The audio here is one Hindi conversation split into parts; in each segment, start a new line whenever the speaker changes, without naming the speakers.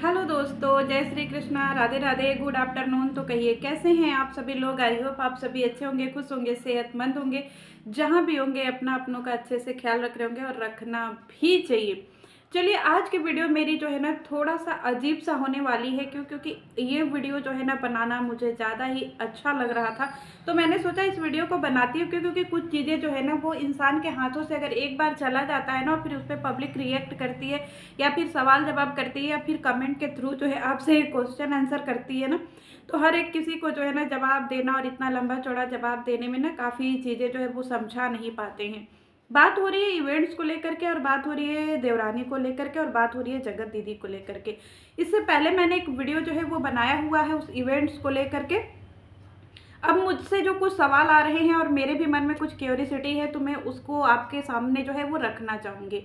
हेलो दोस्तों, जय श्री कृष्णा, राधे राधे, गुड आफ्टरनून। तो कहिए कैसे हैं आप सभी लोग। आई होप आप सभी अच्छे होंगे, खुश होंगे, सेहतमंद होंगे। जहां भी होंगे अपना अपनों का अच्छे से ख्याल रख रहे होंगे और रखना भी चाहिए। चलिए, आज की वीडियो मेरी जो है ना थोड़ा सा अजीब सा होने वाली है। क्योंकि ये वीडियो जो है ना बनाना मुझे ज़्यादा ही अच्छा लग रहा था, तो मैंने सोचा इस वीडियो को बनाती हूँ। क्योंकि कुछ चीज़ें जो है ना वो इंसान के हाथों से अगर एक बार चला जाता है ना और फिर उस पर पब्लिक रिएक्ट करती है या फिर सवाल जवाब करती है या फिर कमेंट के थ्रू जो है आपसे क्वेश्चन आंसर करती है ना, तो हर एक किसी को जो है ना जवाब देना और इतना लंबा चौड़ा जवाब देने में ना काफ़ी चीज़ें जो है वो समझा नहीं पाते हैं। बात हो रही है इवेंट्स को लेकर के, और बात हो रही है देवरानी को लेकर के, और बात हो रही है जगत दीदी को लेकर के। इससे पहले मैंने एक वीडियो जो है वो बनाया हुआ है उस इवेंट्स को लेकर के। अब मुझसे जो कुछ सवाल आ रहे हैं और मेरे भी मन में कुछ क्यूरियोसिटी है, तो मैं उसको आपके सामने जो है वो रखना चाहूँगी।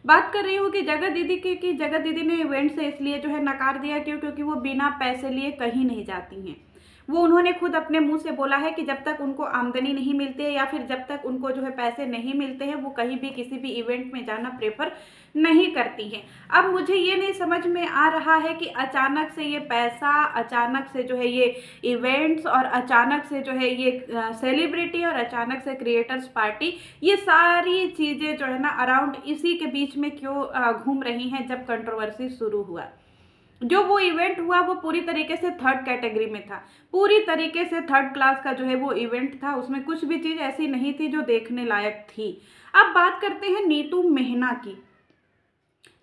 बात कर रही हूँ कि जगत दीदी की, कि जगत दीदी ने इवेंट से इसलिए जो है नकार दिया क्योंकि वो बिना पैसे लिए कहीं नहीं जाती हैं। वो उन्होंने खुद अपने मुंह से बोला है कि जब तक उनको आमदनी नहीं मिलती है या फिर जब तक उनको जो है पैसे नहीं मिलते हैं, वो कहीं भी किसी भी इवेंट में जाना प्रेफर नहीं करती हैं। अब मुझे ये नहीं समझ में आ रहा है कि अचानक से ये पैसा, अचानक से जो है ये इवेंट्स, और अचानक से जो है ये सेलिब्रिटी, और अचानक से क्रिएटर्स पार्टी, ये सारी चीज़ें जो है ना अराउंड इसी के बीच में क्यों घूम रही हैं। जब कंट्रोवर्सी शुरू हुआ, जो वो इवेंट हुआ वो पूरी तरीके से थर्ड कैटेगरी में था, पूरी तरीके से थर्ड क्लास का जो है वो इवेंट था। उसमें कुछ भी चीज़ ऐसी नहीं थी जो देखने लायक थी। अब बात करते हैं नीतू मेहना की।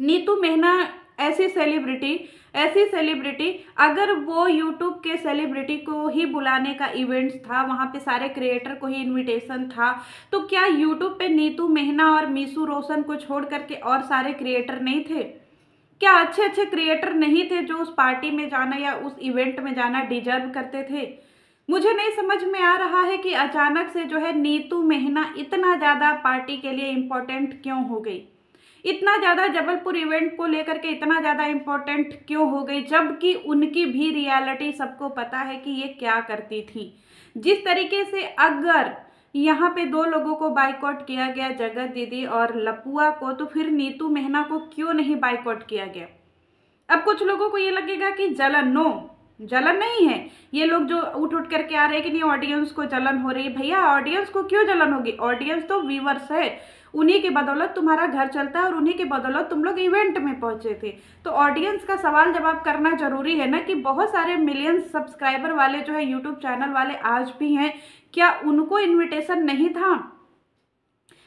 नीतू मेहना ऐसी सेलिब्रिटी, अगर वो यूट्यूब के सेलिब्रिटी को ही बुलाने का इवेंट था, वहाँ पे सारे क्रिएटर को ही इनविटेशन था, तो क्या यूट्यूब पे नीतू मेहना और मीशू रोशन को छोड़ करके और सारे क्रिएटर नहीं थे? क्या अच्छे अच्छे क्रिएटर नहीं थे जो उस पार्टी में जाना या उस इवेंट में जाना डिजर्व करते थे? मुझे नहीं समझ में आ रहा है कि अचानक से जो है नीतू मेहना इतना ज़्यादा पार्टी के लिए इम्पोर्टेंट क्यों हो गई, इतना ज़्यादा जबलपुर इवेंट को लेकर के इतना ज़्यादा इम्पोर्टेंट क्यों हो गई, जबकि उनकी भी रियलिटी सबको पता है कि ये क्या करती थी। जिस तरीके से अगर यहाँ पे दो लोगों को बाइकआउट किया गया, जगत दीदी और लपुआ को, तो फिर नीतू मेहना को क्यों नहीं बाइकआउट किया गया? अब कुछ लोगों को ये लगेगा कि जलन, नो, जलन नहीं है। ये लोग जो उठ उठ करके आ रहे हैं कि नहीं ऑडियंस को जलन हो रही है, भैया ऑडियंस को क्यों जलन होगी? ऑडियंस तो व्यूअर्स है, उन्हीं के बदौलत तुम्हारा घर चलता है और उन्हीं के बदौलत तुम लोग इवेंट में पहुंचे थे। तो ऑडियंस का सवाल जवाब करना जरूरी है ना, कि बहुत सारे मिलियंस सब्सक्राइबर वाले जो है यूट्यूब चैनल वाले आज भी हैं, क्या उनको इन्विटेशन नहीं था?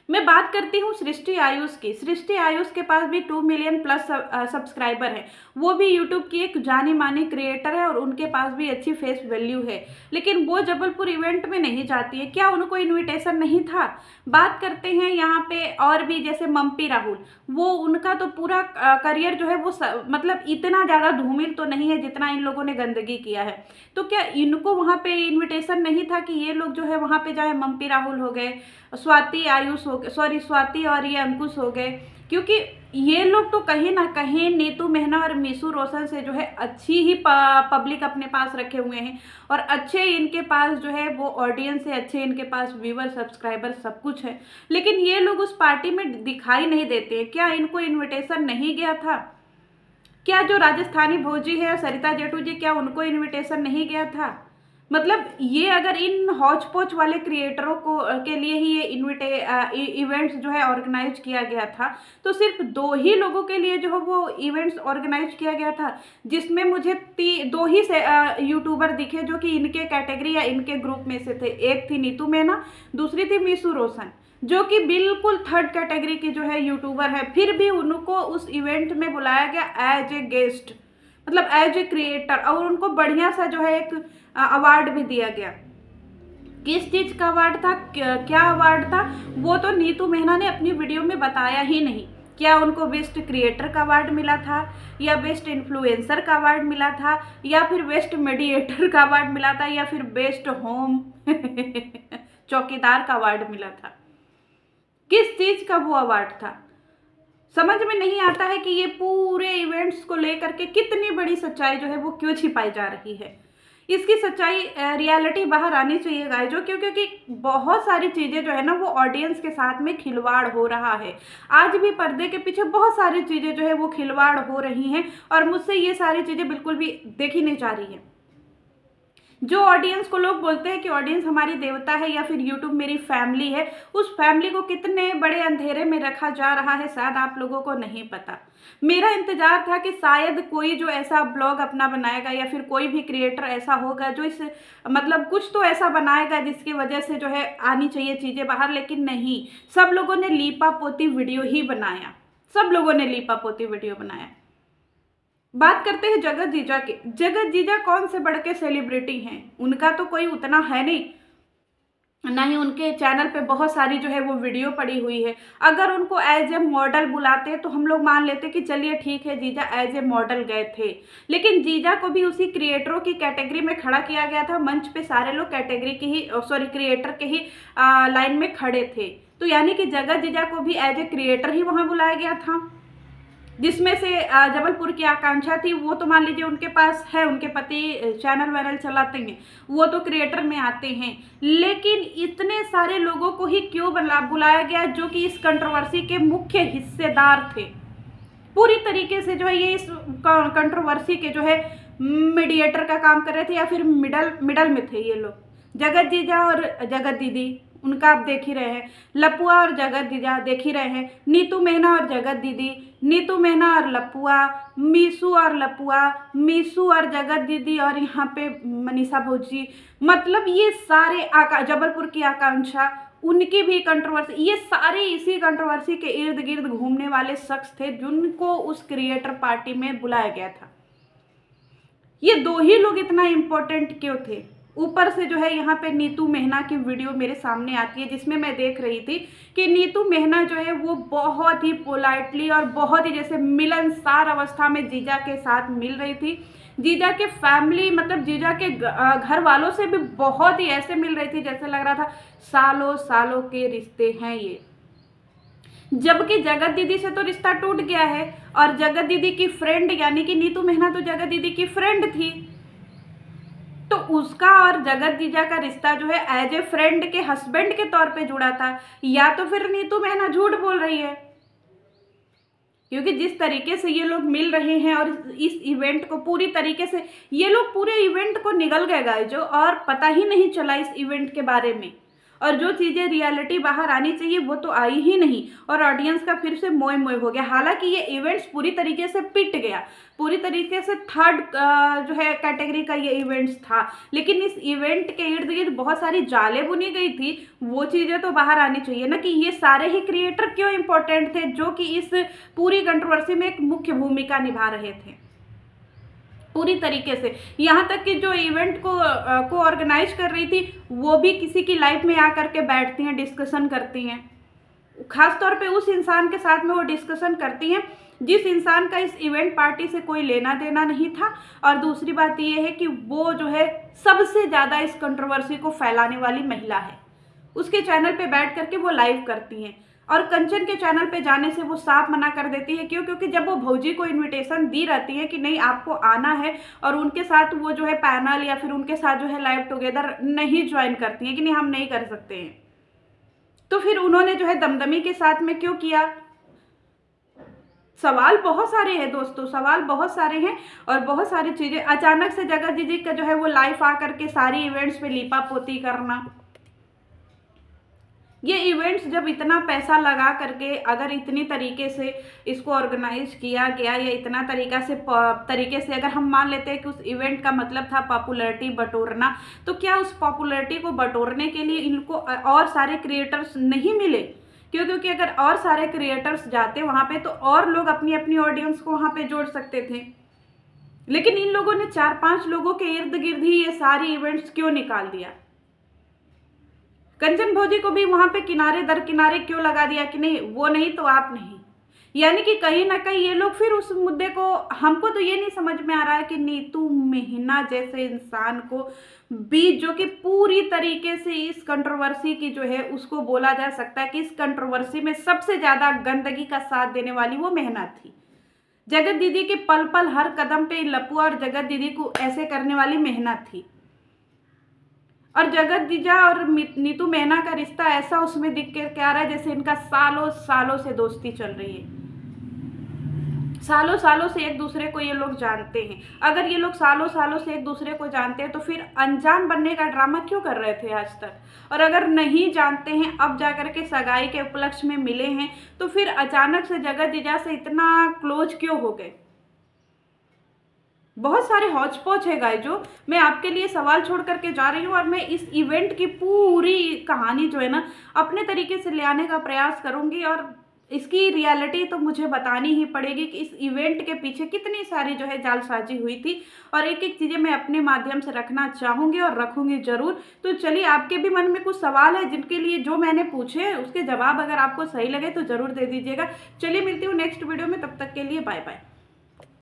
मैं बात करती हूँ सृष्टि आयुष की। सृष्टि आयुष के पास भी 2 मिलियन प्लस सब्सक्राइबर है। वो भी यूट्यूब की एक जानी मानी क्रिएटर है और उनके पास भी अच्छी फेस वैल्यू है, लेकिन वो जबलपुर इवेंट में नहीं जाती है। क्या उनको इनविटेशन नहीं था? बात करते हैं यहाँ पे और भी, जैसे मम्पी राहुल, वो उनका तो पूरा करियर जो है वो मतलब इतना ज़्यादा धूमिल तो नहीं है जितना इन लोगों ने गंदगी किया है। तो क्या इनको वहाँ पे इनविटेशन नहीं था कि ये लोग जो है वहाँ पे जाए? मम्पी राहुल हो गए, स्वाति आयुष हो गए, सॉरी स्वाति और ये अंकुश हो गए, क्योंकि ये लोग तो कहीं ना कहीं नीतू मेहना और मीशू रोशन से जो है अच्छी ही पब्लिक अपने पास रखे हुए हैं, और अच्छे इनके पास जो है वो ऑडियंस है, अच्छे इनके पास व्यूवर, सब्सक्राइबर, सब कुछ है। लेकिन ये लोग उस पार्टी में दिखाई नहीं देते हैं। क्या इनको इनविटेशन नहीं गया था? क्या जो राजस्थानी भोजी है, सरिता जेठू जी, क्या उनको इनविटेशन नहीं गया था? मतलब ये अगर इन हौच पौच वाले क्रिएटरों को के लिए ही ये इवेंट्स जो है ऑर्गेनाइज किया गया था, तो सिर्फ 2 ही लोगों के लिए जो है वो इवेंट्स ऑर्गेनाइज किया गया था, जिसमें मुझे 2 ही से यूट्यूबर दिखे जो कि इनके कैटेगरी या इनके ग्रुप में से थे। एक थी नीतू मेहना, दूसरी थी मीशू रोशन, जो कि बिल्कुल थर्ड कैटेगरी की जो है यूट्यूबर है। फिर भी उनको उस इवेंट में बुलाया गया एज ए गेस्ट, मतलब एज ए क्रिएटर, और उनको बढ़िया सा जो है एक अवार्ड भी दिया गया। किस चीज़ का अवार्ड था, क्या अवार्ड था, वो तो नीतू मेहना ने अपनी वीडियो में बताया ही नहीं। क्या उनको बेस्ट क्रिएटर का अवार्ड मिला था, या बेस्ट इन्फ्लुएंसर का अवार्ड मिला था, या फिर बेस्ट मीडिएटर का अवार्ड मिला था, या फिर बेस्ट होम चौकीदार का अवार्ड मिला था? किस चीज़ का वो अवार्ड था? समझ में नहीं आता है कि ये पूरे इवेंट्स को लेकर के कितनी बड़ी सच्चाई जो है वो क्यों छिपाई जा रही है। इसकी सच्चाई रियलिटी बाहर आनी चाहिए गाइजो, क्योंकि बहुत सारी चीज़ें जो है ना वो ऑडियंस के साथ में खिलवाड़ हो रहा है। आज भी पर्दे के पीछे बहुत सारी चीज़ें जो है वो खिलवाड़ हो रही हैं और मुझसे ये सारी चीज़ें बिल्कुल भी देखी नहीं जा रही है। जो ऑडियंस को लोग बोलते हैं कि ऑडियंस हमारी देवता है या फिर यूट्यूब मेरी फैमिली है, उस फैमिली को कितने बड़े अंधेरे में रखा जा रहा है शायद आप लोगों को नहीं पता। मेरा इंतजार था कि शायद कोई जो ऐसा ब्लॉग अपना बनाएगा या फिर कोई भी क्रिएटर ऐसा होगा जो इस मतलब कुछ तो ऐसा बनाएगा जिसकी वजह से जो है आनी चाहिए चीज़ें बाहर, लेकिन नहीं, सब लोगों ने लीपा पोती वीडियो ही बनाया, सब लोगों ने लीपा पोती वीडियो बनाया। बात करते हैं जगत जीजा की। जगत जीजा कौन से बड़ के सेलिब्रिटी हैं, उनका तो कोई उतना है नहीं, ना ही उनके चैनल पे बहुत सारी जो है वो वीडियो पड़ी हुई है। अगर उनको एज ए मॉडल बुलाते तो हम लोग मान लेते कि चलिए ठीक है जीजा एज ए मॉडल गए थे, लेकिन जीजा को भी उसी क्रिएटरों की कैटेगरी में खड़ा किया गया था। मंच पे सारे लोग कैटेगरी के ही क्रिएटर के ही लाइन में खड़े थे, तो यानी कि जगत जीजा को भी एज ए क्रिएटर ही वहाँ बुलाया गया था। जिसमें से जबलपुर की आकांक्षा थी, वो तो मान लीजिए उनके पास है, उनके पति चैनल वैनल चलाते हैं, वो तो क्रिएटर में आते हैं, लेकिन इतने सारे लोगों को ही क्यों बुलाया गया जो कि इस कंट्रोवर्सी के मुख्य हिस्सेदार थे। पूरी तरीके से जो है ये इस कंट्रोवर्सी के जो है मीडिएटर का काम कर रहे थे या फिर मिडल में थे ये लोग। जगत जीजा और जगत दीदी उनका आप देख ही रहे हैं, लपुआ और जगत जीजा देख ही रहे हैं, नीतू मेहना और जगत दीदी, नीतू मेहना और लपुआ, मीशू और लपुआ, मीशू और जगत दीदी, और यहाँ पे मनीषा भोजी, मतलब ये सारे जबलपुर की आकांक्षा, उनकी भी कंट्रोवर्सी, ये सारे इसी कंट्रोवर्सी के इर्द गिर्द घूमने वाले शख्स थे जिनको उस क्रिएटर पार्टी में बुलाया गया था। ये दो ही लोग इतना इम्पोर्टेंट क्यों थे? ऊपर से जो है यहाँ पे नीतू मेहना की वीडियो मेरे सामने आती है जिसमें मैं देख रही थी कि नीतू मेहना जो है वो बहुत ही पोलाइटली और बहुत ही जैसे मिलनसार अवस्था में जीजा के साथ मिल रही थी। जीजा के फैमिली मतलब जीजा के घर वालों से भी बहुत ही ऐसे मिल रही थी जैसे लग रहा था सालों सालों के रिश्ते हैं ये। जबकि जगत दीदी से तो रिश्ता टूट गया है और जगत दीदी की फ्रेंड यानी कि नीतू मेहना तो जगत दीदी की फ्रेंड थी, तो उसका और जगत जीजा का रिश्ता जो है एज ए फ्रेंड के हस्बैंड के तौर पे जुड़ा था। या तो फिर नीतू मेहना झूठ बोल रही है, क्योंकि जिस तरीके से ये लोग मिल रहे हैं और इस इवेंट को पूरी तरीके से ये लोग पूरे इवेंट को निगल गए गाइजो, और पता ही नहीं चला इस इवेंट के बारे में, और जो चीज़ें रियलिटी बाहर आनी चाहिए वो तो आई ही नहीं, और ऑडियंस का फिर से मोए मोए हो गया। हालांकि ये इवेंट्स पूरी तरीके से पिट गया, पूरी तरीके से थर्ड जो है कैटेगरी का ये इवेंट्स था, लेकिन इस इवेंट के इर्द गिर्द बहुत सारी जालें बुनी गई थी, वो चीज़ें तो बाहर आनी चाहिए ना कि ये सारे ही क्रिएटर क्यों इम्पोर्टेंट थे जो कि इस पूरी कंट्रोवर्सी में एक मुख्य भूमिका निभा रहे थे पूरी तरीके से। यहाँ तक कि जो इवेंट को ऑर्गेनाइज कर रही थी वो भी किसी की लाइफ में आकर के बैठती हैं, डिस्कशन करती हैं, खास तौर पे उस इंसान के साथ में वो डिस्कशन करती हैं जिस इंसान का इस इवेंट पार्टी से कोई लेना देना नहीं था। और दूसरी बात ये है कि वो जो है सबसे ज़्यादा इस कंट्रोवर्सी को फैलाने वाली महिला है, उसके चैनल पे बैठ करके वो लाइव करती हैं, और कंचन के चैनल पे जाने से वो साफ मना कर देती है। क्यों? क्योंकि जब वो भौजी को इनविटेशन दी रहती है कि नहीं आपको आना है, और उनके साथ वो जो है पैनल या फिर उनके साथ जो है लाइव टुगेदर नहीं ज्वाइन करती हैं कि नहीं हम नहीं कर सकते हैं, तो फिर उन्होंने जो है दमदमी के साथ में क्यों किया? सवाल बहुत सारे हैं दोस्तों, सवाल बहुत सारे हैं और बहुत सारी चीज़ें। अचानक से जगत दीदी का जो है वो लाइव आ करके सारी इवेंट्स पे लीपा पोती करना, ये इवेंट्स जब इतना पैसा लगा करके अगर इतनी तरीके से इसको ऑर्गेनाइज किया गया या इतना तरीके से अगर हम मान लेते हैं कि उस इवेंट का मतलब था पॉपुलैरिटी बटोरना, तो क्या उस पॉपुलैरिटी को बटोरने के लिए इनको और सारे क्रिएटर्स नहीं मिले? क्योंकि अगर और सारे क्रिएटर्स जाते वहाँ पे तो और लोग अपनी अपनी ऑडियंस को वहाँ पे जोड़ सकते थे, लेकिन इन लोगों ने 4-5 लोगों के इर्द गिर्द ही ये सारी इवेंट्स क्यों निकाल दिया? कंचन भौजी को भी वहां पे किनारे दर किनारे क्यों लगा दिया कि नहीं वो नहीं तो आप नहीं? यानी कि कहीं ना कहीं ये लोग फिर उस मुद्दे को, हमको तो ये नहीं समझ में आ रहा है कि नीतू मेहना जैसे इंसान को भी जो कि पूरी तरीके से इस कंट्रोवर्सी की जो है उसको बोला जा सकता है कि इस कंट्रोवर्सी में सबसे ज्यादा गंदगी का साथ देने वाली वो मेहना थी। जगत दीदी के पल पल हर कदम पे लपुआ और जगत दीदी को ऐसे करने वाली मेहना थी। और जगत जीजा और नीतू मेहना का रिश्ता ऐसा उसमें दिख के क्या रहा है जैसे इनका सालों सालों से दोस्ती चल रही है, सालों सालों से एक दूसरे को ये लोग जानते हैं। अगर ये लोग सालों सालों से एक दूसरे को जानते हैं तो फिर अनजान बनने का ड्रामा क्यों कर रहे थे आज तक? और अगर नहीं जानते हैं, अब जाकर के सगाई के उपलक्ष्य में मिले हैं, तो फिर अचानक से जगत जीजा से इतना क्लोज क्यों हो गए? बहुत सारे हौच पौच है गाइस, जो मैं आपके लिए सवाल छोड़ करके जा रही हूँ, और मैं इस इवेंट की पूरी कहानी जो है ना अपने तरीके से ले आने का प्रयास करूंगी, और इसकी रियलिटी तो मुझे बतानी ही पड़ेगी कि इस इवेंट के पीछे कितनी सारी जो है जालसाजी हुई थी, और एक एक चीज़ें मैं अपने माध्यम से रखना चाहूँगी और रखूँगी ज़रूर। तो चलिए, आपके भी मन में कुछ सवाल है जिनके लिए जो मैंने पूछे उसके जवाब अगर आपको सही लगे तो ज़रूर दे दीजिएगा। चलिए मिलती हूँ नेक्स्ट वीडियो में, तब तक के लिए बाय बाय।